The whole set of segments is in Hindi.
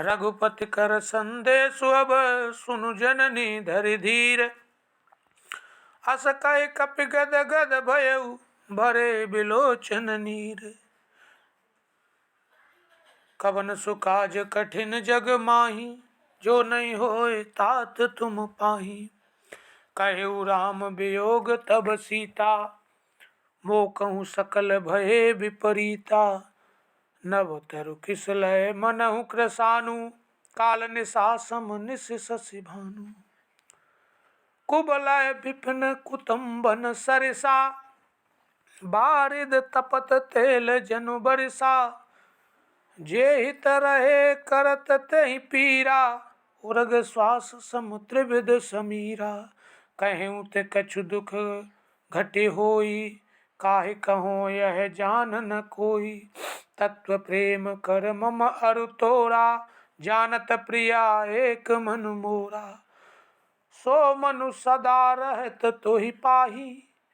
रघुपति कर संदेश अब सुनु जननी धरि धीर। अस कहि कपि गद गद भयउ भरे बिलोचन नीर। कवन सुकाज कठिन जग माही जो नहीं होए तात तुम पाही। कहु राम वियोग तब सीता मो कहूँ सकल भये विपरीता। नव तरु किसलय मनहु कृसानु काल निशा सम निश शशि भानु। कुबलय विपिन कुतुम्बन सरिसा बारिद तपत तेल जनु बरिसा। जे हित रहे करत तेहि पीरा उर्ग श्वास सम त्रिविध समीरा। कहूँ ते कछु दुख घटे होई काहे कहो यह जान न कोई। तत्व प्रेम कर मम अरु तोरा जानत प्रिया एक मन मोरा। सो मनु सदा रहत तोहि पाही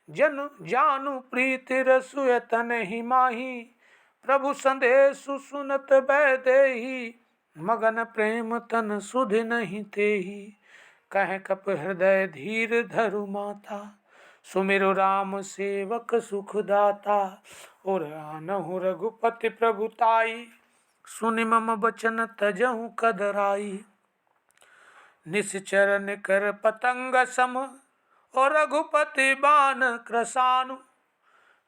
जन जानु प्रीति रसुयत नहीं माही। प्रभु संदेशु सुनत बैदेही मगन प्रेम तन सुधि नहीं तेही। कह कप हृदय धीर धरु माता सुमिरु राम सेवक सुख दाता। और आनहु रघुपति प्रभुताई सुनि मम बचन तजहु कदराई। निश्चर निकर पतंग सम और रघुपति बान कृसानु।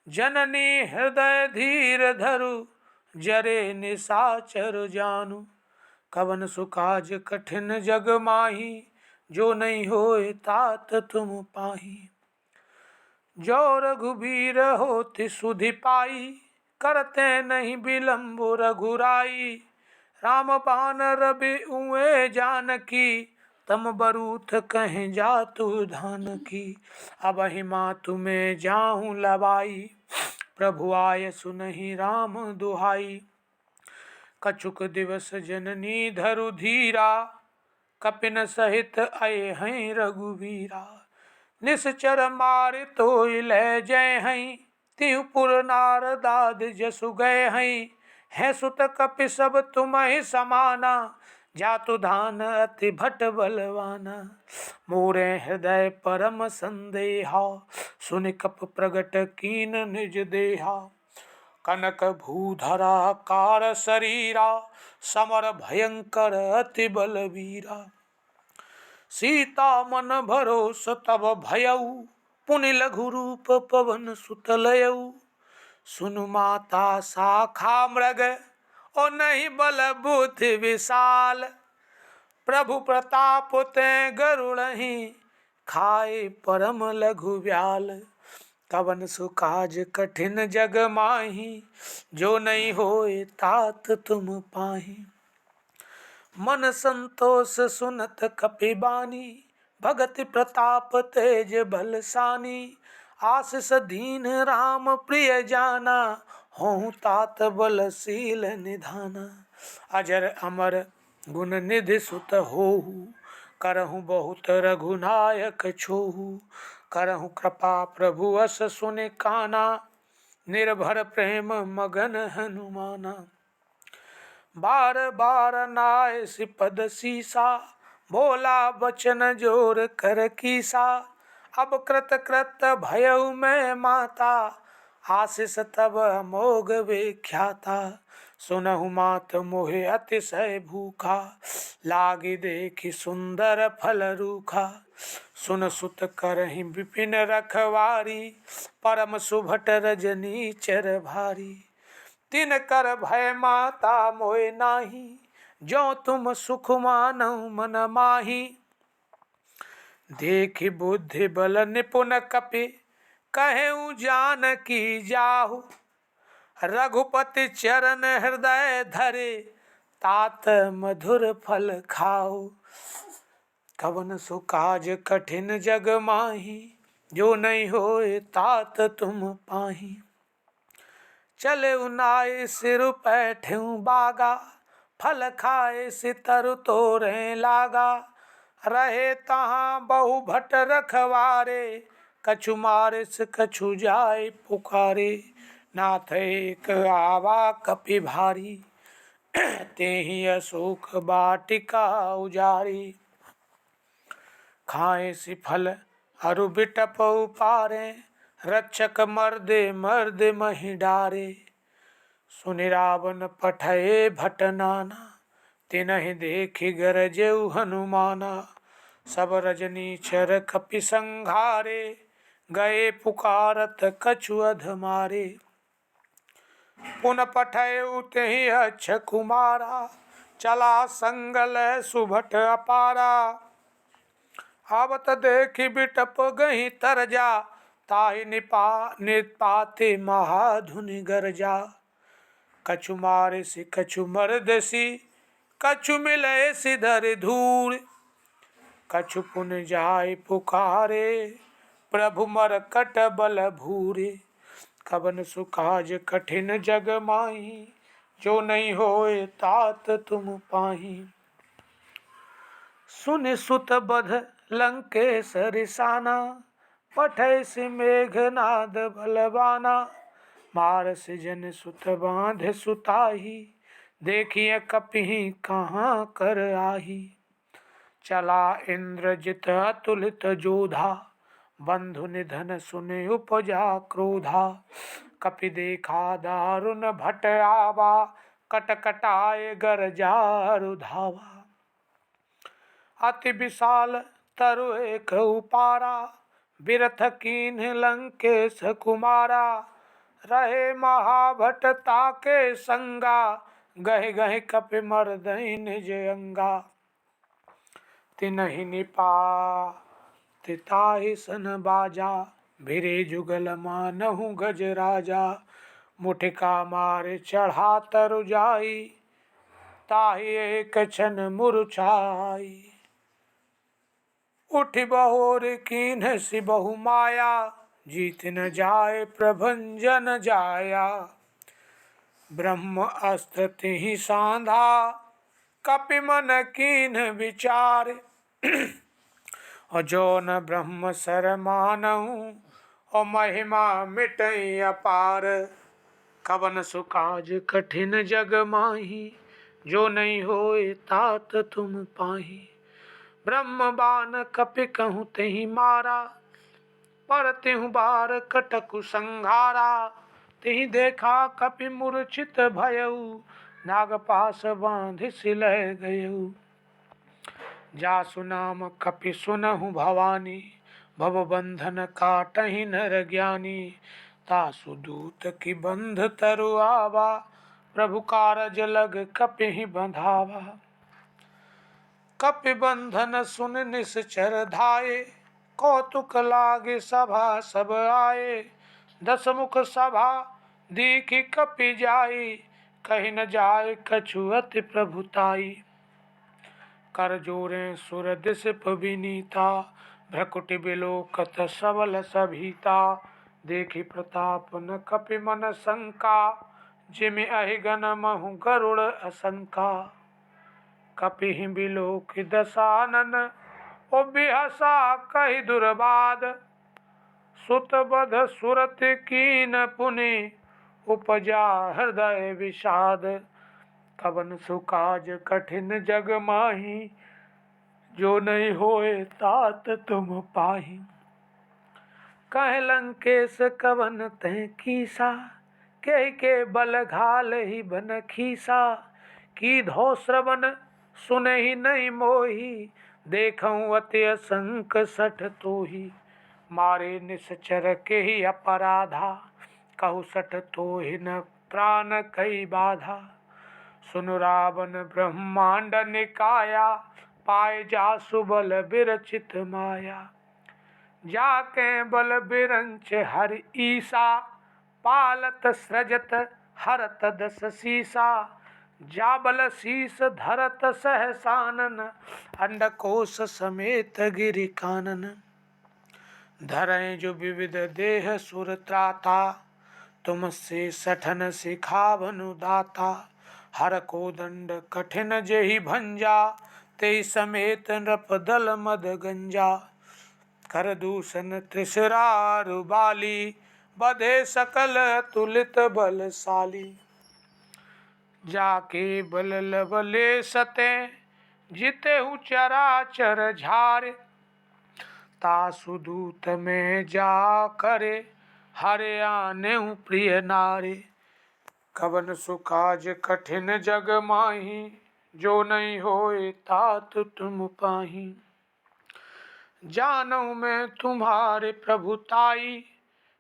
जननी हृदय धीर धरु जरे निशाचर जानु। कवन सुकाज कठिन जग माही जो नहीं होए तात तुम पाही। जो रघुबीर होति सुधि पाई करते नहीं विलम्ब रघुराई। राम बान रवि उए जानकी तम बरूथ कहें जातु धान की। अब हिमा तुम्हें जाहूँ लबाई प्रभु आय सुनहि राम दुहाई। कछुक दिवस जननी धरु धीरा कपिन सहित आए हैं रघुवीरा। निश्चर मार तो ले जय हैं तिहु पुर नारदाद जसु गए हैं। है सुत कपि सब तुम्हें समाना जातु धान अति भट बलवाना। मोरे हृदय परम संदेहा सुनि कप प्रगट कीन निज देहा। कनक भूधरा कार शरीरा समर भयंकर अति बलवीरा। सीता मन भरोस तब भयउ पुनि लघु रूप पवन सुत लयउ। सुनु माता शाखा मृग और नहीं बल बुद्धि विशाल। प्रभु प्रताप ते गरुड़हि खाए परम लघु व्याल। कवन सुकाज कठिन जग माही जो नहीं होए तात तुम पाही। मन संतोष सुनत कपि बानी भगति प्रताप तेज बलसानी। आशीष दीन राम प्रिय जाना हों तात बलशील निधाना। अजर अमर गुण निधि सुत होहु करहु बहुत रघुनायक छोहु। करहु कृपा प्रभु अस सुनि काना निर्भर प्रेम मगन हनुमाना। बार बार नाय सिपद सीसा बोला बचन जोर कर कीसा। अब कृत कृत भयउ मैं माता आशीष तब मोग विख्याता। सुनहु मात मोहे अतिशय भूखा लागी देखी सुंदर फल रूखा। सुन सुत करहि विपिन रखवारी परम सुभट रजनी चर भारी। तिन कर भय माता मोय नाही जो तुम सुख मानहु मन माही। देखि बुद्धि बल निपुण कपि कहूँ जानकी जाहु। रघुपति चरण हृदय धरे तात मधुर फल खाओ। कवन सुकाज कठिन जग माही जो नहीं होए तात तुम पाही। चले उनाए सिर पैठ्यू बागा फल खाए सितर तोरे लागा। रहे तहाँ बहु भट रखवारे कछु मारिस कछु जाय पुकारे। नाथ एक आवा कपि भारी तेहि अशोक बाटिका उजारी। खाए सि फल अरु बिटप उपारे, रक्षक मर्दे मर्दे मही डारे। सुनि रावण पठये भट नाना, तिनहि देखि गरजेउ हनुमाना। सब रजनीचर कपि संघारे, गए पुकारत कछु अध मारे। पुन पठये तेहि अक्ष कुमारा, चला संगल सुभट अपारा। आवत देखि बिटप गही तरजा, ताहि निपाते महाधुनि गरजा। कछु मारे सि कछु मरदसी, कछु मिले सि धरि धूर। कछु पुन जाय पुकारे, प्रभु मरकट बल भूरे। कवन सुकाज कठिन जग माही, जो नहीं होए तात तुम पाही। सुनि सुत बध लंकेश रिसाना, पठय सि मेघनाद बलवाना। मारस जन सुत बांध सुताही, देखिए कपिहि कहाँ कर आही। चला इंद्रजित अतुलित जोधा, बंधु निधन सुनि उपजा क्रोधा। कपि देखा दारुण भट आवा, कटकटाए गरजारु धावा। अति विशाल तरु एक उपारा, बिरथ कीन्ह लंकेश कुमारा। रहे महाभट ताके संगा, गहि गहि कपि मर्दहि निज अंगा। तिनहि निपाति ताहि सन बाजा, भिरे जुगल मानहु गज राजा। मुठिका मारे चढ़ा तरु जाई, ताहि एक क्षण मुरुछाई। उठि बहोर कीन्ह सि बहु माया, जीत न जाय प्रभंजन जाया। ब्रह्म अस्त्र तिहि साधा, कपि मन कीन्ह विचार। और जो न ब्रह्म सर मानहु, और महिमा मिटई अपार। कवन सुकाज कठिन जग माही, जो नहीं होए तात तुम पाही। ब्रह्म बान कपि कहूँ तेहि मारा, पर तिहु बार कटकु संघारा। तिहि देखा कपि मूर्छित भयउ, नागपाश बांधि सिलय गयउ। जासु नाम कपि सुनहु भवानी, भवबंधन काटहि नर ज्ञानी। तासु दूत की बंध तरु आवा, प्रभु कारज लग कपिहि बंधावा। कपि बंधन सुन निश्चर धाये, कौतुक लागे सभा सब आए। दस मुख सभा दीखि कपि जाई, कहि न जाय कछु अति प्रभुताई। कर जोरे सुर दिसप विनीता, भ्रकुटि बिलोकत सबल सभीता। देखि प्रताप न कपि मन शंका, जिमि अहिगन महु गरुड़ असंका। कपिहि बिलोकि दसानन, ओ बिहसा कहि दुर्बाद। सुत बध सुरति कीन पुनि, उपजा हृदय विषाद। कवन सुकाज कठिन जग माही, जो नहीं होए तात तुम पाही। कहे लंकेश कवन तह कीसा, के बल घाल ही बन खीसा। की धो श्रवण सुनहि नहीं मोही, देखऊं अति असंक सठ तोही। मारे निश्चर के ही अपराधा, कहु सठ तोहि न प्राण कई बाधा। सुनु रावण ब्रह्मांड निकाया, पाए जासु बल बिरचित माया। जाके बल बिरंच हर ईसा, पालत सृजत हरत दस सीसा। जाबल शीस धरत सहसानन, अंडकोश समेत गिरि कानन। धरय जो विविध देह सुर त्राता, तुमसे सठन सिखावनु दाता। हर को दंड कठिन जेहि भंजा, ते समेत नृप दल मद गंजा। कर दूषण त्रिशरारु बाली, बधे सकल तुलित बलशाली। जाके बल लबले सते जितेहु चराचर झारे। तासु दूत में जा करे हरे आने प्रिय नारे। कवन सुकाज कठिन जग माही जो नहीं होए तात तुम पाही। जानऊ मैं तुम्हारे प्रभुताई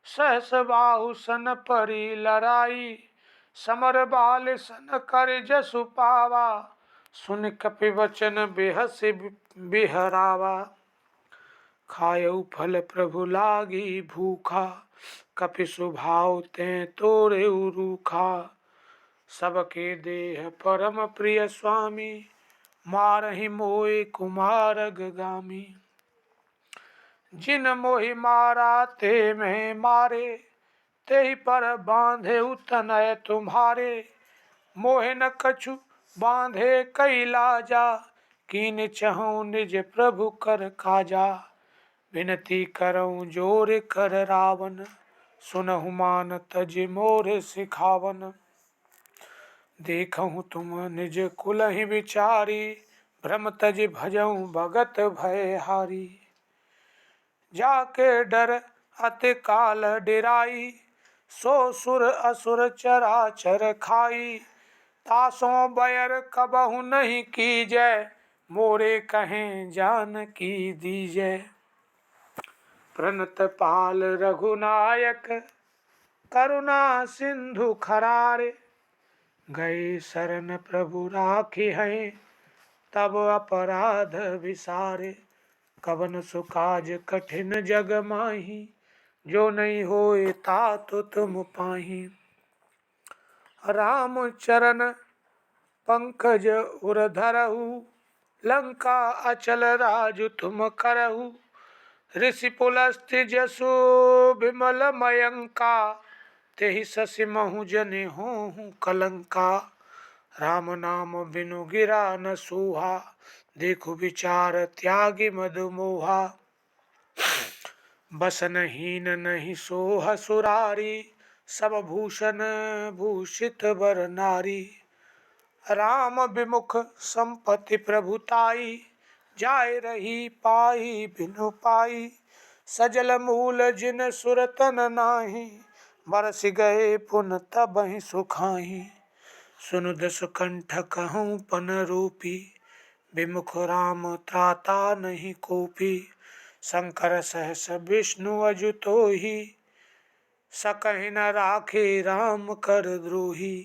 सहस बाहु सन परी लड़ाई। समर बाल सन कर जसु पावा सुन कपि वचन बेहस बिहरावा। खायऊ फल प्रभु लागी भूखा कपि सुभाव ते तोरे रूखा। सबके देह परम प्रिय स्वामी मारहि मोहि कुमार गामी। जिन मोहि मारा ते में मारे तेहि पर बांधे तनय तुम्हारे। मोहे न कछु बांधे कई लाजा कीन चहु निज प्रभु कर काजा। विनती करऊं जोर कर रावण सुनहु मान तज मोर सिखावन। देखहु तुम निज कुलहि विचारी भ्रम तज भजऊं भगत भय हारी। जाके डर अति काल डिराई सो सुर असुर चराचर खाई। तासों बैर कबहु नहीं कीजय मोरे कहें जान की दीजय। प्रणत पाल रघुनायक करुणा सिंधु खरारे। गए शरण प्रभु राखी है तब अपराध विसारे। कवन सुकाज कठिन जग माही जो नहीं होए तातु तुम पाही। राम चरण पंकज उर धरहु लंका अचल राजु तुम करहु। ऋषि पुलस्त्य जसु विमल मयंका तेहि शशि महु जने होहु कलंका। राम नाम बिनु गिरा न सूहा देखु विचार त्यागी मधुमोहा। बसनहीन नहीं सोह सुरारी सब भूषण भूषित बर नारी। राम विमुख संपत्ति प्रभुताई जाय रही पाई बिनु पाई। सजल मूल जिन सुरतन नाही बरस गए पुन तबहि सुखाही। सुनु दस कंठ कहूँ पन रूपी विमुख राम त्राता नहीं कोपी। शंकर सहस विष्णु अजुतो ही सकहि न राखे राम कर द्रोही।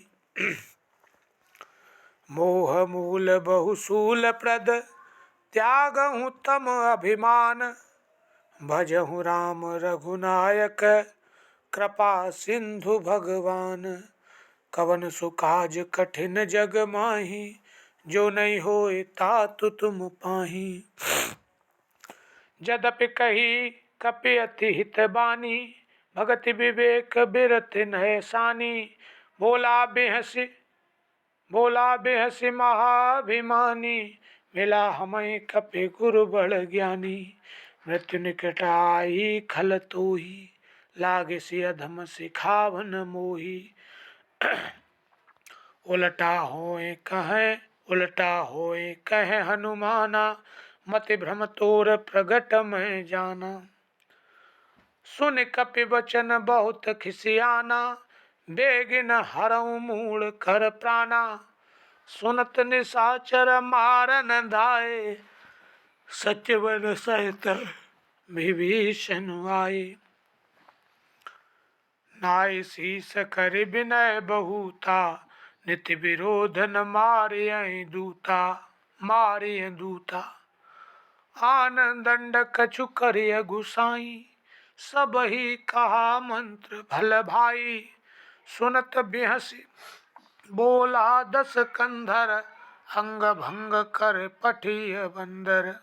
मोह मूल बहुसूल प्रद त्यागहु तम अभिमान। भजहु राम रघुनायक कृपा सिंधु भगवान। कवन सुकाज कठिन जग माही जो नहीं होए तातु तुम पाही। यद्यपि कही कपि अति हित बानी भगति विवेक बिरति नय सानी। बोला बेहसी महाभिमानी मिला हमें कपि गुरु बड़ ज्ञानी। मृत्यु निकट आई खल तोही लागे सि अधम सिखावन मोही। उलटा होए कहे हनुमाना मति भ्रम तोर प्रगट में जाना। सुन कपि वचन बहुत खिसियाना बेगिन हरऊ मूल कर प्राणा। सुनत निशाचर मारन धाये सत्यवन सहित विभीषण आए। नाय शीस कर विनय बहुता नित्य विरोध न मारिय दूता। आनंद कछु करिय गुसाई सब ही कहा मंत्र भल भाई। सुनत बिहसी बोला दस कंधर अंग भंग कर पठिय बंदर।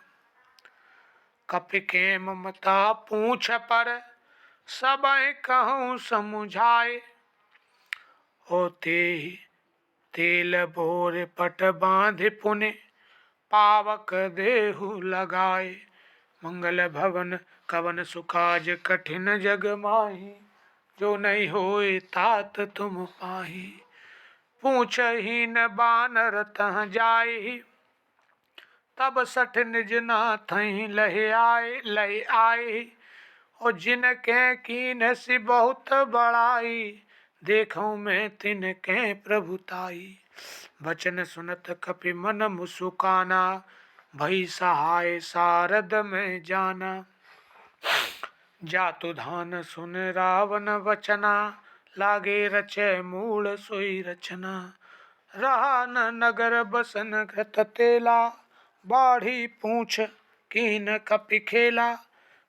कपि के ममता पूछ पर सब कहूँ समुझाए। होते ही तेल बोर पट बांध पुने पावक देहु लगाए। मंगल भवन कवन सुकाज कठिन जग माही जो नहीं होए तात तुम पाही। पूछहीन बानर तह जाए, तब सठ निज नाथहि लहे आए। और जिनके कीन सी बहुत बड़ाई, देखूं मैं तिनके प्रभुताई। वचन सुनत कपि मन मुसुकाना, भई सहाय सारद में जाना। जातु धान सुन रावण वचना, लागे रचे मूल सोई रचना। रहा न नगर बसन घृत तेला, बाढ़ी पूछ कीन कपि खेला।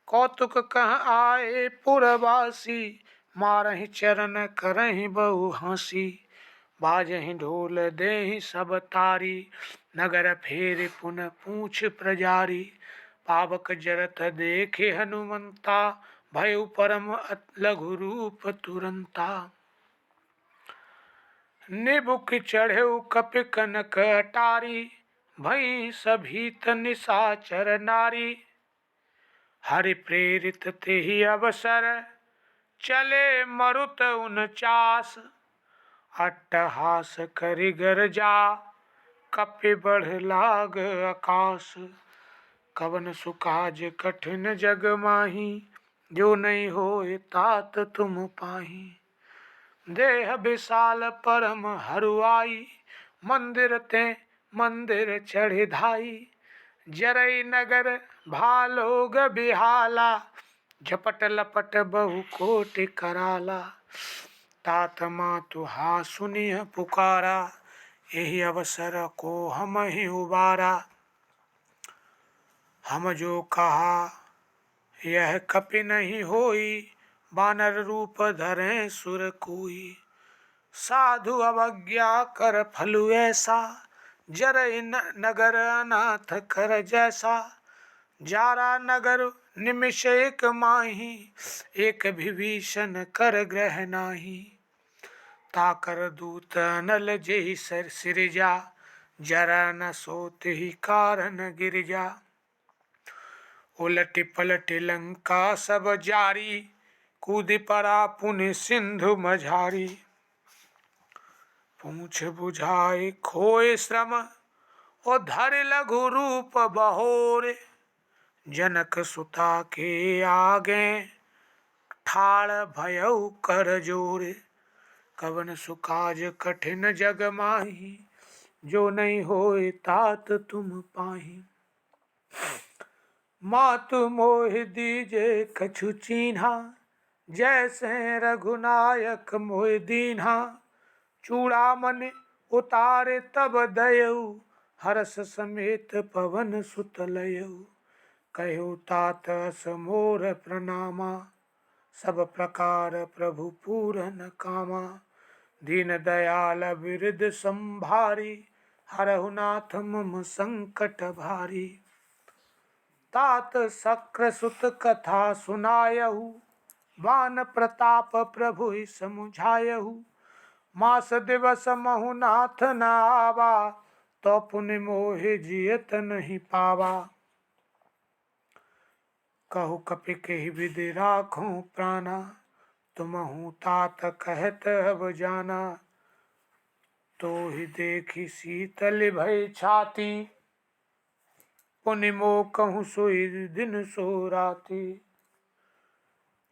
कौतुक कह आए पुरवासी, मारहि चरण करहि बहु हंसी। बाजहि ढोल देहि सब तारी, नगर फेर पुन पूछ प्रजारी। पावक जरत देखे हनुमंता, भयउ परम लघु रूप तुरंता। निबुक चढ़ेउ कपि कनक अटारी, भई सभीत निशाचर नारी। हरि प्रेरित तेहि अवसर, चले मरुत 49। अट्टहास करि गरजा, कपि बढ़ लाग आकाश। कवन सुकाज कठिन जग माही, जो नहीं होए तात तुम पाही। देह विशाल परम हरुआई, मंदिर ते मंदिर चढ़ी धाई। जरई नगर भालोग बिहाला, झपट लपट बहु कोटि कराला। तात मातु हा सुनिह पुकारा, यही अवसर को हम ही उबारा। हम जो कहा यह कपि नहीं होई, बानर रूप धरे सुर कोई। साधु अवज्ञा कर फलु ऐसा, जरई नगर अनाथ कर जैसा। जारा नगर निमिष एक माही, एक विभीषण कर ग्रह नाही। ताकर दूत अनल जेहि सिरजा, जरा न सोत ही कारण गिरजा। उलटि पलटि लंका सब जारी, कूदि पड़ा पुनि सिंधु मझारी। पूछ बुझाए खोए श्रम, और धरि लघु रूप बहोरे। जनक सुता के आगे, ठाड़ भयउ कर जोरे। कवन सुकाज कठिन जग माही, जो नहीं होए तात तुम पाही। मातु मोहि दीजे कछु चीन्हा, जैसे रघुनायक मोहि दीन्हा। चूड़ामणि उतारे तब दयऊ, हरस समेत पवन सुत लयऊ। कहो तात अस मोर प्रणामा, सब प्रकार प्रभु पूरन कामा। दीन दयाल बिरद संभारी, हरहु नाथ मम संकट भारी। तात शक्र सुत कथा सुनायहु, बान प्रताप प्रभु समुझायहु। मास दिवस महु नाथ न आवा, तो पुनि मोहि जियत नहीं पावा। कहु कपि केहि विधि राखूं प्राणा, तुमहु तात कहत अब जाना। तो ही देखी शीतल भय छाती, पुनि मोह कहूँ सोई दिन सो राती।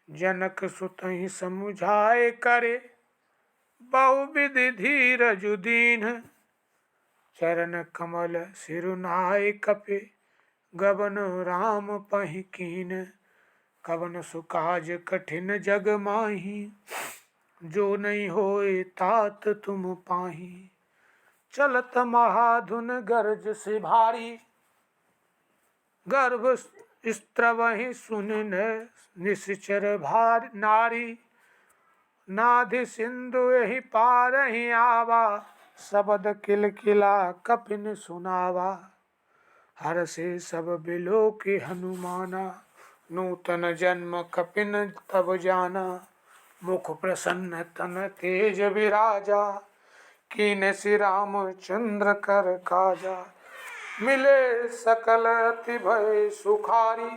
जनक सुतहि समुझाए करे, बहु विधि धीरज दीन। चरण कमल सिरुनाए कपि, गबन राम पहि कीन। कवन सुकाज कठिन जग माही, जो नहीं होए तात तुम पाही। चलत महाधुन गरज से भारी, गर्भ स्त्रवहि सुनिन निश्चर भार नारी। नाधि सिंधु यही पारहि आवा, शबद किलकिला कपिन सुनावा। हर से सब बिलो के हनुमाना, नूतन जन्म कपिन तब जाना। मुख प्रसन्न तन तेज विराजा, कीन श्री रामचंद्र कर काजा। मिले सकल अति भय सुखारी,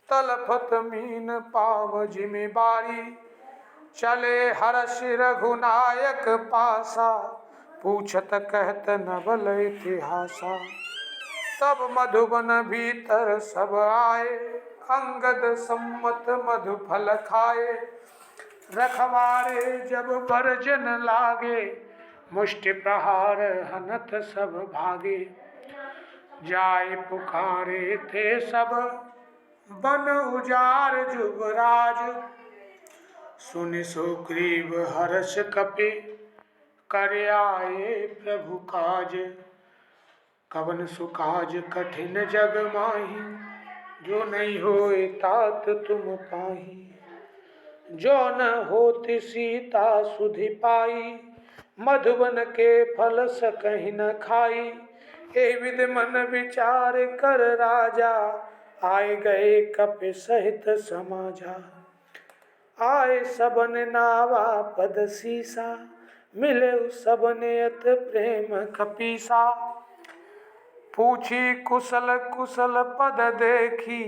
तलफत मीन पाव जिमि बारी। चले हर्षि रघुनायक पासा, पूछत कहत नवल इतिहासा। तब मधुबन भीतर सब आए, अंगद सम्मत मधु फल खाए। रखवारे जब बरजन लागे, मुष्टि प्रहार हनत सब भागे। जाय पुकारे थे सब बन उजार जुगराज। सुनि सुग्रीव हर्ष कपि कर आए प्रभु काज। कवन सुकाज कठिन जग माही, जो नहीं होए तात तुम पाही। जो न होति सीता सुधि पाई, मधुबन के फल सकहि न खाई। ए विधि मन विचार कर राजा, आए गए कपि सहित समाजा। आए सबन नावा पद सीसा, मिले सबने अत प्रेम कपीसा। पूछी कुशल कुशल पद देखी,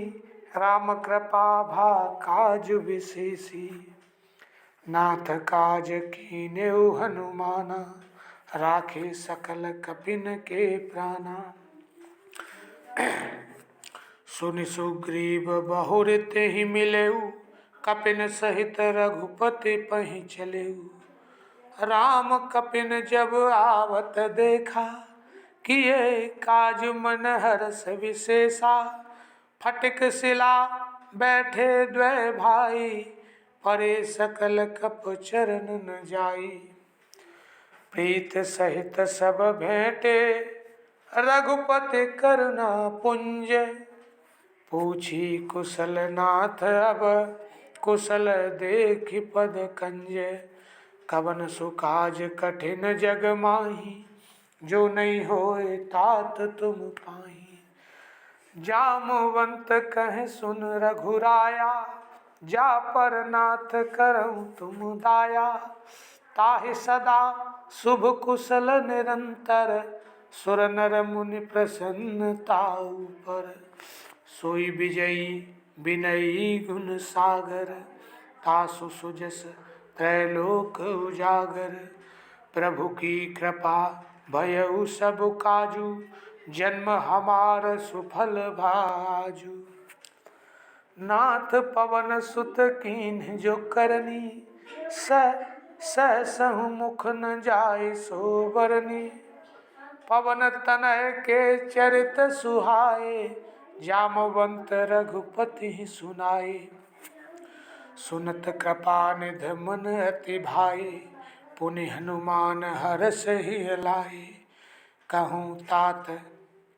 राम कृपा भा काज विशेषी। नाथ काज कीन्यु हनुमाना, राखे सकल कपिन के प्राणा। सुनि सुग्रीव बहुर तेहि मिलेउ, कपिन सहित रघुपति पहि चलेउ। राम कपिन जब आवत देखा, किए काज मन हरष विशेषा। फटिक शिला बैठे द्वै भाई, परे सकल कप चरण न जाई। प्रीत सहित सब भेंटे, रघुपति करुणा पुंज। पूछी कुशल नाथ अब, कुशल देखि पद कंज। कवन सुकाज कठिन जग माही, जो नहीं होए तात तुम पाही। जामवंत कहे सुन रघुराया, जा पर नाथ करऊँ तुम दाया। ताहि सदा शुभ कुशल निरंतर, सुर नर मुनि प्रसन्नताउ पर। सोई विजयी विनयी गुण सागर, तासु सुजस त्रैलोक उजागर। प्रभु की कृपा भयउ सब काजू, जन्म हमार सुफल भाजू। नाथ पवन सुत कीन्ह जो करनी, सहसहु मुख न जाय सो बरनी। पवन तनय के चरित सुहाए, जामवंत रघुपति सुनाए। सुनत कृपा निध मन अति भाई, पुनि हनुमान हरष ही लाए। कहूँ तात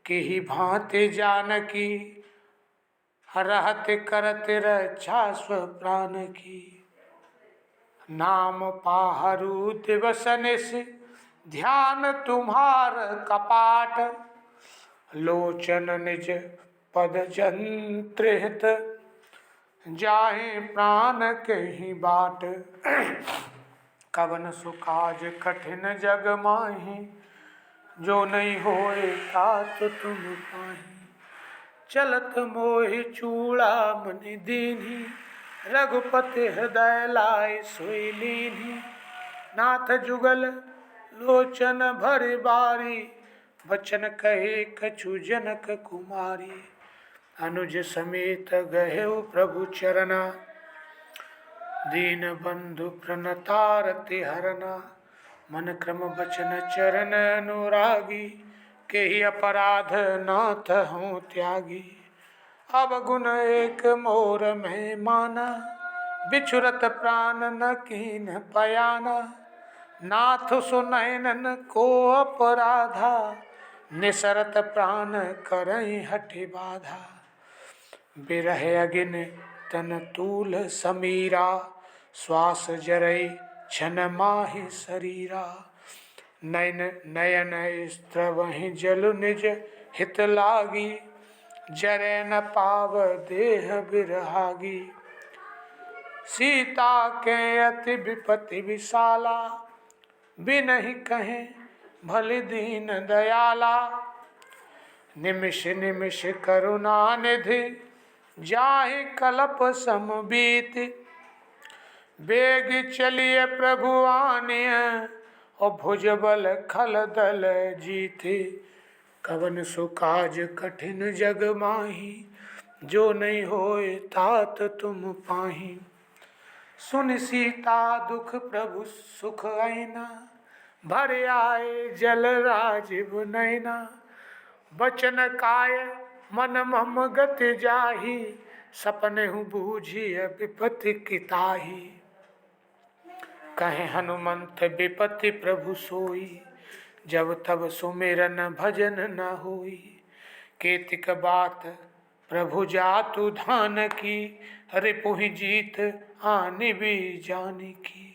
केहि भांति जानकी, रहत करत रक्षा स्वप्राण की। नाम पाहरु दिवस निश, ध्यान तुम्हार कपाट। लोचन निज पद जंत्र हित, जाहे प्राण कहि बाट। कवन सुकाज कठिन जग माही, जो नहीं होए तात तुम पाही। चलत मोहि चूड़ा मनि दीन्ही, रघुपति हृदय लाय सोई लीन्ही। नाथ जुगल लोचन भरि बारी, बचन कहे कछु जनक कुमारी। अनुज समेत गहेउ प्रभु चरना, दीन बंधु प्रणतारति हरना। मन क्रम बचन चरण अनुरागी, केहि अपराध नाथ हूँ त्यागी। अब गुण एक मोर में माना, बिछुरत प्राण न कीन्ह पयाना। नाथ सुनैनन को अपराधा, निसरत प्राण करई हठि बाधा। बिरह अगिन तन तूल समीरा, श्वास जरई छन माहि शरीरा। नयन नयन स्त्रवहि जलु निज हित लागी, जरै न पाव देह बिरहागी। सीता के अति विपति विशाला, बिनहि कहे भलि दीन दयाला। निमिष निमिष करुणा निधि, जाहि कलप सम बीति। बेग चलिए प्रभु आनिय, और भुजबल खल दल जीते। कवन सो काज कठिन जग माही, जो नहीं होए तात तुम पाही। सुन सीता दुख प्रभु सुख आईना, भर आए जल राजीव नैना। बचन काय मन मम गति जाही, सपने हूँ बूझिय विपत्ति किताही। कहे हनुमंत विपत्ति प्रभु सोई, जब तब सुमिरन भजन न होई। केतिक बात प्रभु जातु धान की, रिपुहि जीत आनि भी जानी की।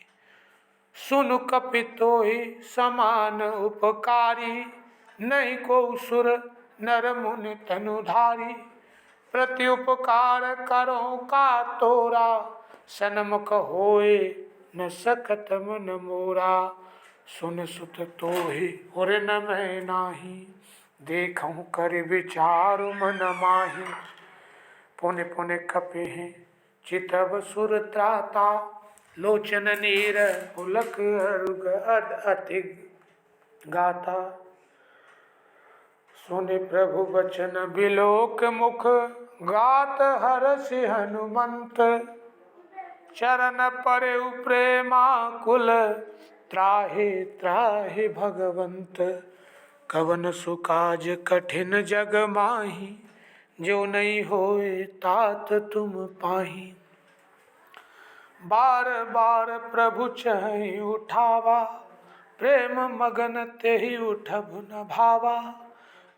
सुनु कपि तोहि समान उपकारी, नहीं को सुर नर मुनि तनुधारी। प्रति उपकार करो का तोरा, सनमुख होए न सकत मन मोरा। सुन सुत तोहि उर न मैं नाही, देखूं कर विचार मन माही। पुनि पुनि कपिहि चितव सुर त्राता, लोचन नीर पुलक अरुग अति गाता। सुनि प्रभु बचन बिलोक मुख, गात हरषि हनुमंत। चरण परेउ प्रेमाकुल, त्राहि त्राहि भगवंत। कवन सु काज कठिन जग माही, जो नहीं होए तात तुम पाही। बार बार प्रभु चहि उठावा, प्रेम मगन तेहि उठब न भावा।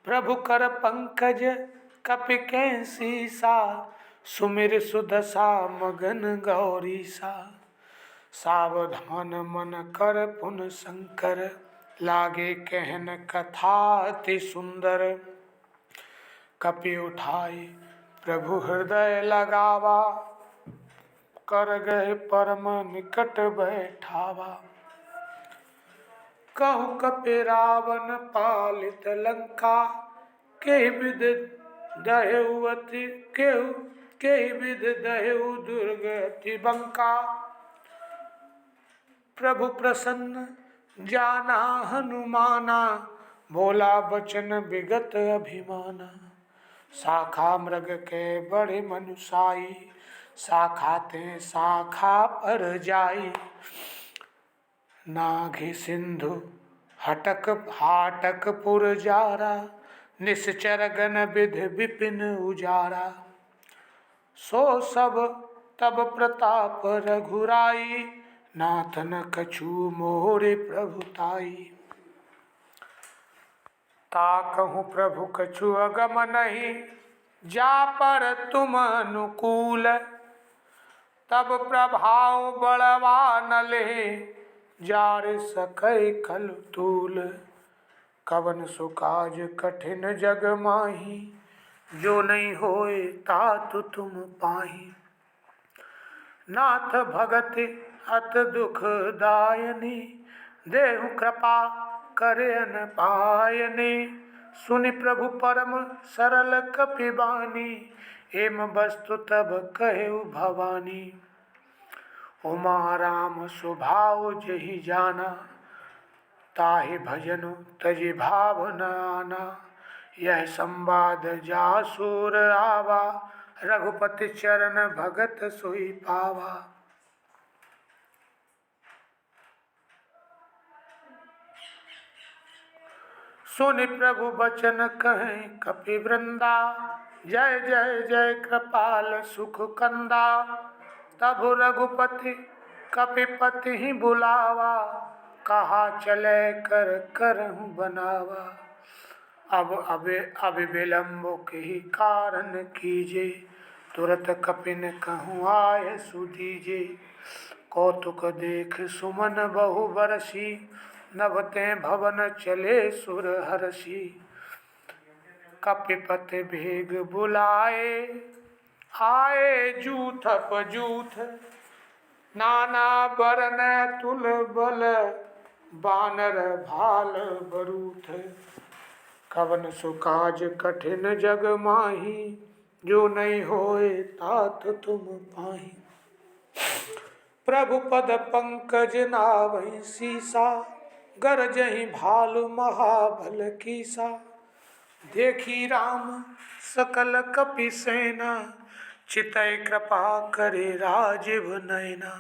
प्रभु कर पंकज कपि के सीसा, सुमिर सुदशा मगन गौरीसा। सावधान मन कर पुन शंकर, लागे कहन कथा अति सुंदर। कपि उठाई प्रभु हृदय लगावा, कर गए परम निकट बैठावा। कहु कपि रावण पालित लंका, के विद दहेउ अति के विद दहेउ दुर्गति बंका। प्रभु प्रसन्न जाना हनुमाना, बोला बचन विगत अभिमाना। शाखा मृग के बड़े मनुसाई, शाखा ते शाखा पर जाई। नाघि सिंधु हटक हाटक पुर जारा, निश्चर गण विध विपिन उजारा। सो सब तब प्रताप रघुराई, नाथ न कछु मोरे प्रभुताई। ताकहु प्रभु कछु अगम नहीं, जा पर तुम अनुकूल। तब प्रभाव बड़वा न ले, जार सकै कल तूल। कवन सु काज कठिन जग माही, जो नहीं होए तात तुम पाही। नाथ भगत अत दुख दायनी, देहु कृपा करे न पायनी। सुनि प्रभु परम सरल कपि बानी, एम वस्तु तब कहेउ भवानी। उमा राम स्वभाव जहि जाना, ताहि भजन तजि भाव न आना। यह संवाद जासुर आवा, रघुपति चरण भगत सोई पावा। सुनि प्रभु बचन कहें कपि वृंदा, जय जय जय कृपाल सुख कंदा। तब रघुपति कपिपति ही बुलावा, कहा चले कर करहु बनावा। अब विलम्ब के कारण कीजे, तुरत कपिन कहूँ आय सुदीजे। कौतुक देख सुमन बहु बरसी, नभते भवन चले सुर हरसी। कपिपति भेग बुलाए, आए जूथ पजूथ। नाना बरन तुल बल, बानर भाल बरूथ। कवन सु काज कठिन जग माही, जो नहीं होए तात तुम पाही। प्रभु पद पंकज नावहि सीसा, गरजहि भालु महाबल कीसा। देखी राम सकल कपि सेना, चितय कृपा करे राजीव नयना।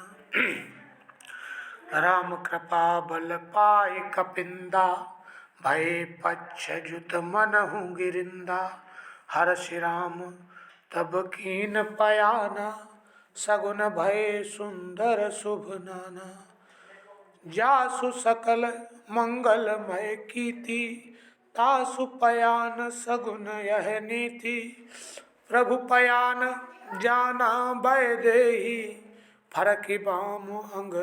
राम कृपा बल पाए कपिंदा, भय पच्छ जुत मनहु गिरिंदा। हर्षि राम तब कीन पयाना, सगुन भय सुंदर शुभ नाना। जासु सकल मंगलमय कीर्ति, तासु पयान सगुन यह नीति। प्रभु पयान जाना भय देहि, फरकि बाम अंग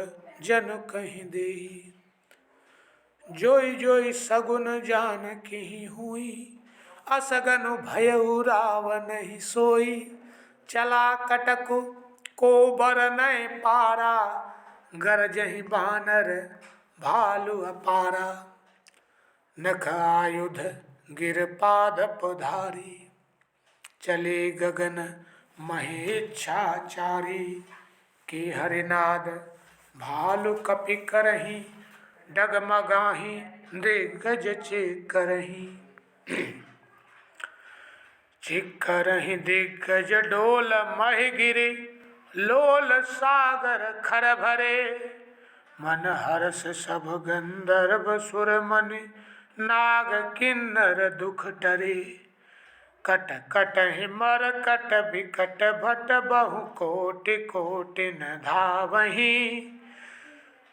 जन कहीं देहि। जोई जोई सगुन जानकी हुई, असगन भयउ रावण सोई। चला कटकु को बरनय पारा, गरजहि बानर भालु अपारा। नख आयुध गिर पादप धारी, चले गगन महेच्छाचारी। के हरिनाद भालु कपि करही, डगमगाही दिग्गज चिक्करही। चिक्करही दिग्गज डोल महि गिरि, लोल सागर खर भरे। मन हर्ष सब गंधर्व सुर मनि, नाग किन्नर दुख टरे। कट कटहि मरकट बिकट भट, बहु कोटि कोटि न धावहीं।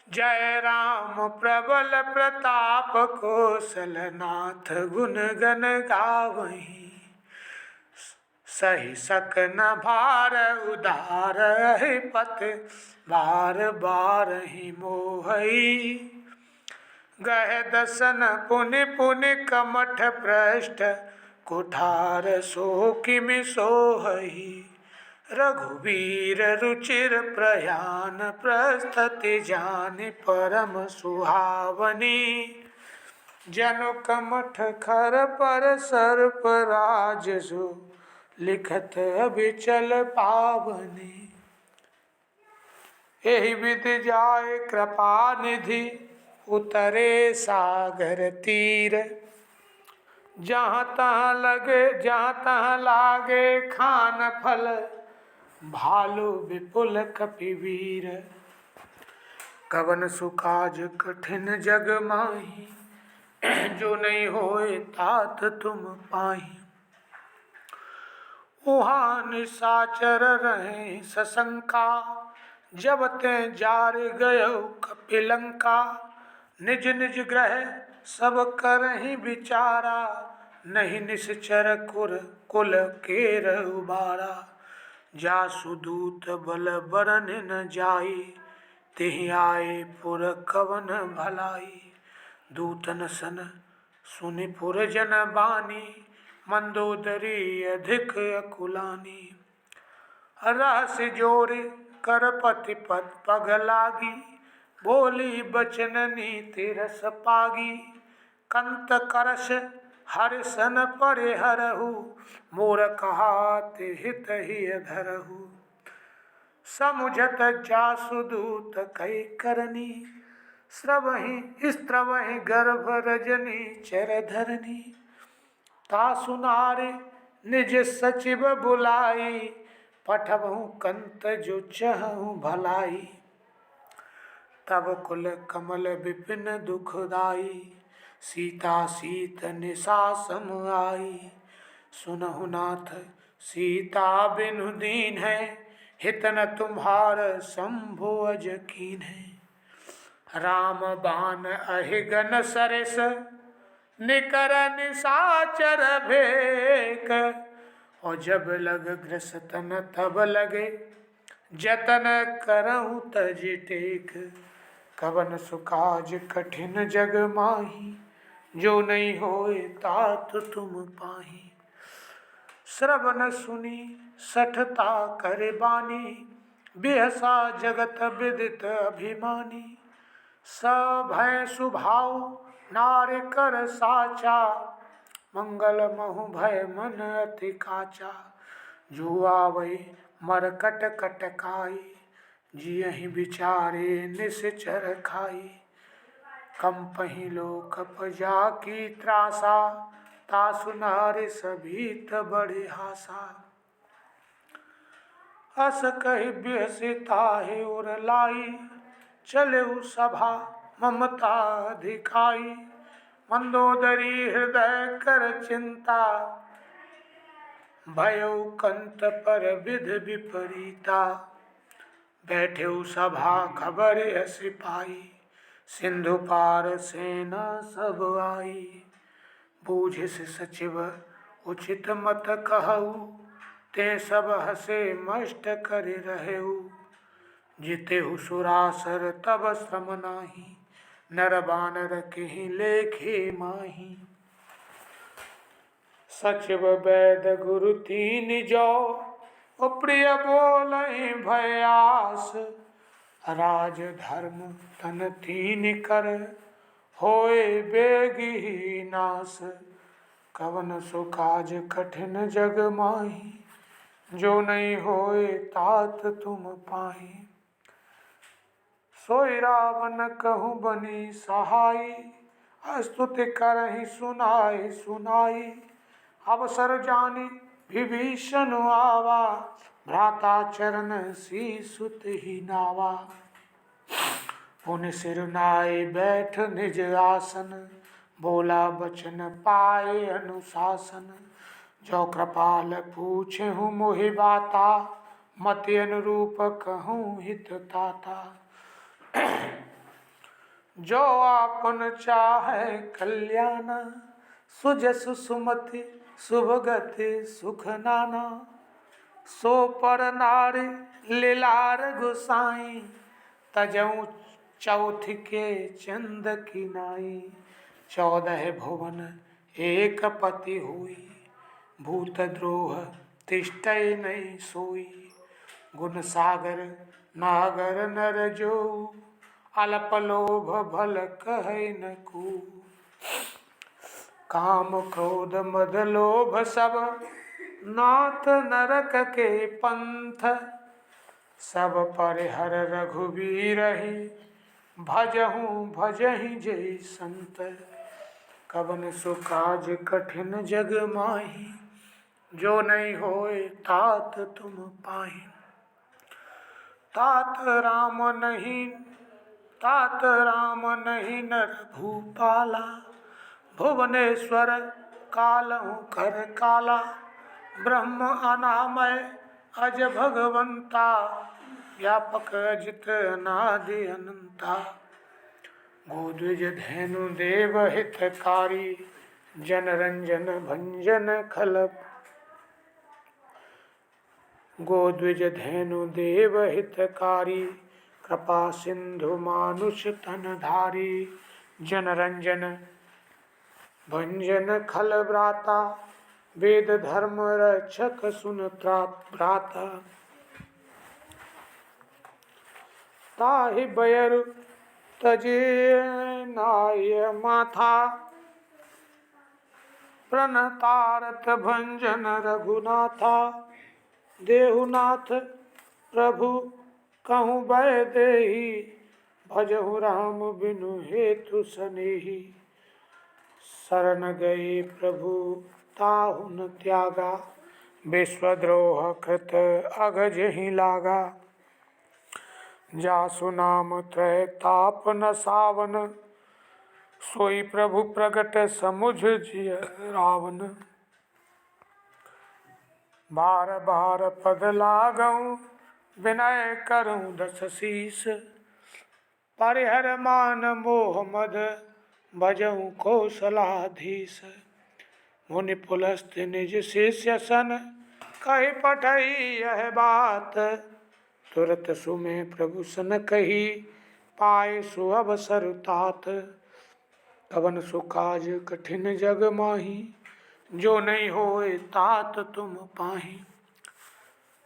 जय राम प्रबल प्रताप, कौशलनाथ गुण गन गावहीं। सही सकन भार उदारहि, पथ बार बार ही मोहई। गह दसन पुनि पुनि कमठ पृष्ठ, कुठार सो किमि सोहई। रघुवीर रुचिर प्रयान, प्रस्तुति जानि परम सुहावनी। जनु कमठ खर पर सर्प राजसु, लिखत अभिचल पावनी। एहि विधि जाय कृपा निधि, उतरे सागर तीर। जहाँ तहाँ लागे खान फल, भालु विपुल कपिवीर। कवन सुकाज कठिन जग माही, जो नहीं होए तात तुम पाही। उहाँ निशाचर रहे सशंका, जब ते जार गयो कपिलंका। निज निज ग्रह सब करहि विचारा, नहीं निश्चर कुल केर उबारा। जासु दूत बल बरन न जाई, तिहि आए पुर कवन भलाई। दूतन सन सुनि पुर जन बानी, मंदोदरी अधिक अकुलानी। रहस्य जोरि करपति पद पग लागी, बोली बचन नीति रस पागी। कंत करश हरिसन परिहरहु, मोर कहात हित ही धरहु। समुझत जासु दूत कई करनी, स्त्रवहि गर्भ रजनी चर धरनी। तासु नारि निज सचिव बुलाई, पठबहु कंत जो चहु भलाई। तब कुल कमल विपिन दुखदाई, सीता सीत निशा सम आई। सुनहु नाथ सीता बिनु दीन है, हित न तुम्हार शंभु अज कीन है। राम बान अहिगन सरिस, निकर निशाचर भेक। और जब लग ग्रसतन तब लगे, जतन करहु तज टेक। कवन सुकाज कठिन जग माही, जो नहीं होए तात तुम पाही। श्रवण सुनी सठता करे बानी, बिहसा जगत विदित अभिमानी। सभय सुभाव नारि कर साचा, मंगल महु भय मन अति काचा। जो आवै मरकट कटकाई, जियहि विचारे निश्चर खाई। कंपही लोक पजा की त्रासा, तासु नारे सभी बड़े हासा। अस कही बिहसिता है उर लाई, चले सभा ममता दिखाई। मंदोदरी हृदय कर चिंता, भयउ कंत पर विध विपरीता। बैठे सभा खबर सिपाही, सिंधु पार सेना सब आई। बूझिस सचिव उचित मत कहऊ, ते सब हसे मष्ट कर रहेऊ। जितेहु सुरासर तब श्रम नाही, नर बानर के लेखे माही। सचिव वैद गुरु तीन जो, प्रिय बोलहि भयास। राज धर्म तन तीन कर, होए बेगी नास। कवन सो काज कठिन जग माही, जो नहीं होए तात तुम पाही। सोई रावण कहूँ बनी सहाई, स्तुति करहि सुनाई सुनाई। अवसर जानी विभीषण आवा, भ्राता चरण शीसुत ही नावा। पुनि सिर नाय बैठ निज आसन, बोला बचन पाए अनुशासन। जो कृपाल पूछे हूँ मोहि बाता, मति अनुरूप कहूँ हित ताता। जो आपन चाहे कल्याण, सुजस सुमति शुभ गति सुख नाना। सो पर नारी लीलार गुसाई, तजऊ चौथ के चंद की नाई। 14 भुवन एक पति हुई, भूत द्रोह तिष्ठै नहीं सोई। गुण सागर नागर नर जो, अल्प लोभ भल कहै न को। काम क्रोध मद लोभ सब, नाथ नरक के पंथ। सब परिहर रघुबीर ही, भजहूँ भजहि जय संत। कवन सो काज कठिन जग माही, जो नहीं होए तात तुम पाही। तात राम नहीं नर भूपाला, भुवनेश्वर कालहु कर काला। ब्रह्म अनामय अज भगवंता, व्यापक अजित अनादि अनंता। गोद्विज धेनु देव हितकारी, जनरंजन भंजन खल। गोद्विज धेनु देव हितकारी, कृपा सिंधु मानुष तन धारी। जनरंजन भंजन खल व्राता, वेद धर्म रक्षक सुन भ्राता। ताहि बयरु तजे नाय माथा, प्रणतारत भंजन रघुनाथा। देहुनाथ प्रभु कहूँ भय देहि, भजहु राम बिनु हेतु सनेही। शरण गए प्रभु ताहु न त्यागा, विश्वद्रोह कृत अगज ही लागा। जासु नाम त्रय ताप न सावन, सोई प्रभु प्रगट समुझ जिय रावण। बार बार पद लागऊं, विनय करूं दस शीस। परिहर मान मोह मद, भजऊं कौशलाधीश। मुनि पुलस्त निज शिष्य सन, कही पठई यह बात। तुरत सुमे प्रभु सन कही, पाए सु अवसर तात। कवन सु काज कठिन जग माही, जो नहीं होए तात तुम पाही।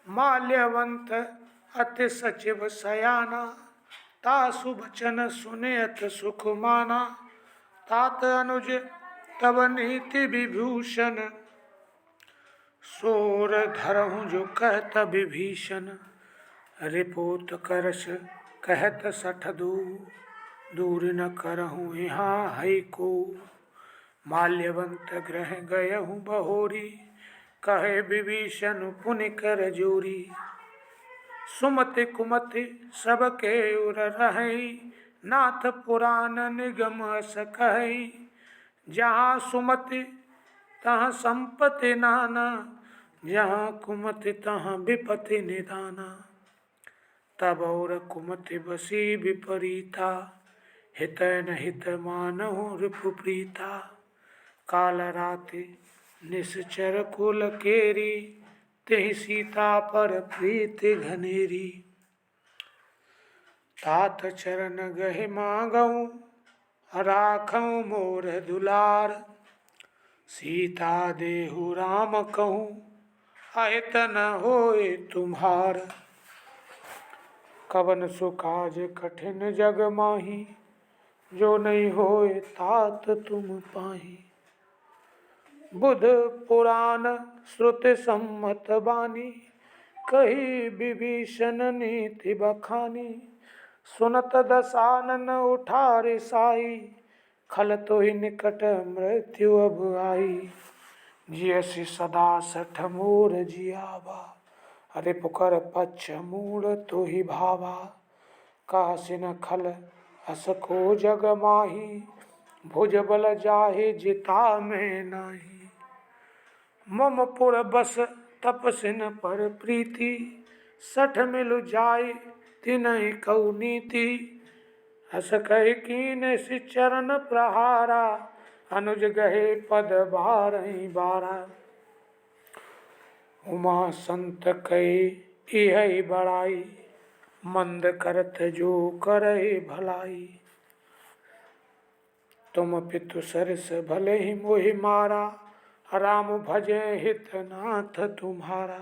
माल्यवंत अति सचिव सयाना, तासु बचन सुनियत सुख माना। तात अनुज तब नीति विभूषण, सोर धरहु जो कहत विभीषण। रिपोत करस कहत सठ दूर, दूर न करहूँ यहाँ है को। माल्यवंत ग्रह गयहूँ बहोरी, कहे विभीषण पुनि कर जोरी। सुमति कुमति सबके उर रहै, नाथ पुराण निगम अस कहै। जहाँ सुमति तहाँ संपत्ति नाना, जहाँ कुमति तहाँ विपत्ति निदाना। तब और कुमति बसी विपरीता, हित न हित मानहु रिपु प्रीता। काल राति निश्चर कुल केरी, तेहि सीता पर प्रीति घनेरी। तात चरण गहि मांगऊँ, राखऊँ मोर दुलार। सीता देहु राम कहूँ, अहित न होए तुम्हार। कवन सु काज कठिन जग माही, जो नहीं होए तात तुम पाही। बुध पुराण श्रुति सम्मत बानी, कही विभीषण नीति बखानी। सुनत दसानन उठारे साई, खल तो ही निकट मृत्यु अब आई। जियसि सदा सठ मोर जियावा, अरे पुकर पच्छ मूल तो ही भावा। कासिन खल असको जग माही, भुज बल जाहि जिता में नाही। मम पुर बस तपसिन पर प्रीति, सठ मिलु जाय तिनहि कऊ नीति। हस कहि कीन सि चरण प्रहारा, अनुज गहे पद बारहि बारा। उमा संत कही इहै बड़ाई, मंद करत जो करहि भलाई। तुम पितु सरस भले ही मोहि मारा, राम भजे हित नाथ तुम्हारा।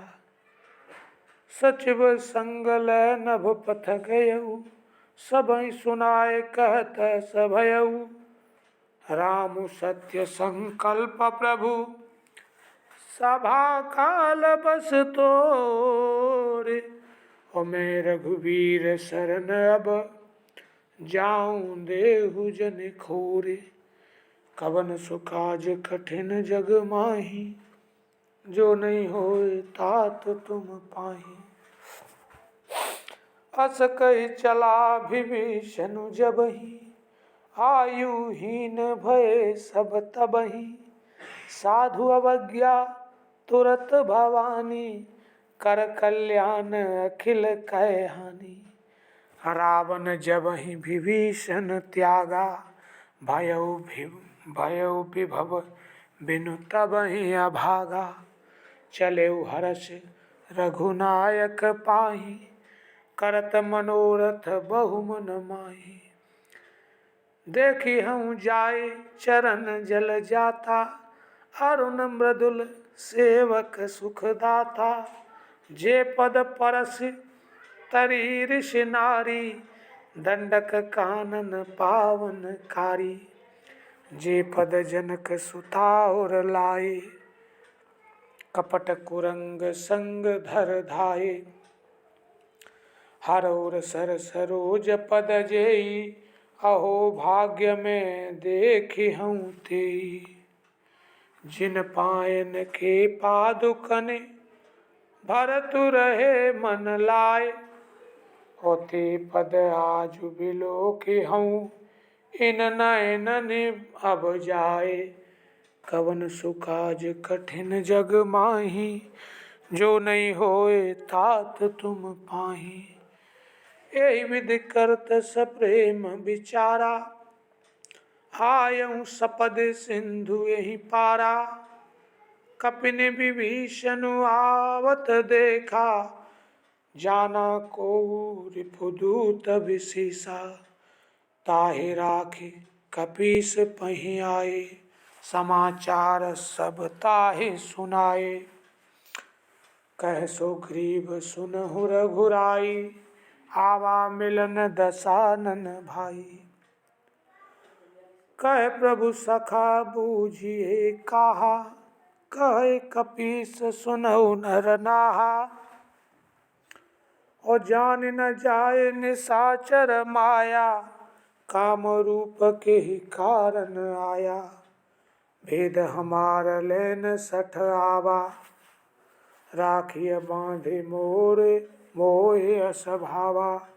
सचिव संगल नभ पथ गयऊ, सबहि सुनाय कहत सभयऊ। राम सत्य संकल्प प्रभु, सभा काल बस तोरे। ओ मैं रघुवीर शरण अब, जाऊं देहु जन खोरे। कवन सुकाज कठिन जग माही, जो नहीं होए तात तुम पाही। अस कहि चला विभीषण जबहि, आयुहीन भये सब तबहि। साधु अवज्ञा तुरत भवानी, कर कल्याण अखिल कहे हानि। रावण जबहि विभीषण त्यागा, भयउ विभव बिनु तबहि अभागा। चलेउ हरष रघुनायक पाही, करत मनोरथ बहु मन माही। देखी हूँ जाय चरण जल जाता, अरुण मृदुल सेवक सुख दाता। जे पद परस तरी ऋषि नारी, दंडक कानन पावन कारी। जे पद जनक सुता और लाए, कपट कुरंग संग धर धाये। हर और सर सरोज पद जेई, अहो भाग्य में देखी हूँ तेई। जिन पायन के पादुकने, भरतु रहे मन लाए। होते पद आज बिलो के हूँ, इन नयन अब जाए। कवन सुकाज कठिन जग माही, जो नहीं होए तात तुम पाही। यही विधि करत सप्रेम विचारा, आयऊँ सपद सिंधु यही पारा। कपिन विभीषण आवत देखा, जाना को रिपुदूत विशीसा। ताहि राखी कपीस पही आए, समाचार सब ताहि सुनाए। कह सो ग्रीव सुनहु रघुराई, आवा मिलन दसानन भाई। कह प्रभु सखा बूझिए कहा, कहे कपीस सुनहु नर नाहा। और जान न जाए निशाचर माया, काम रूप के ही कारण आया, भेद हमार लेन सठ आवा, राखिय बांधे मोरे मोहे असभावा,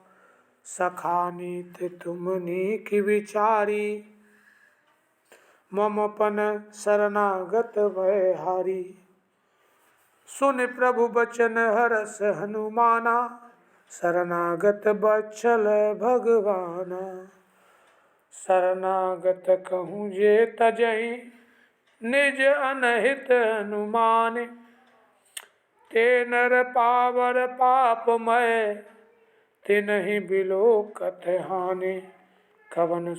सखा नीत तुमनी की विचारी, ममपन शरणागत भय हारी। सुन प्रभु बचन हरस हनुमाना, शरणागत बच्छल भगवाना। शरणागत कहूँ जे तजहि, निज अनहित अनुमान, ते नर पावर पापमय, तिनहि बिलोकत हानि। कवन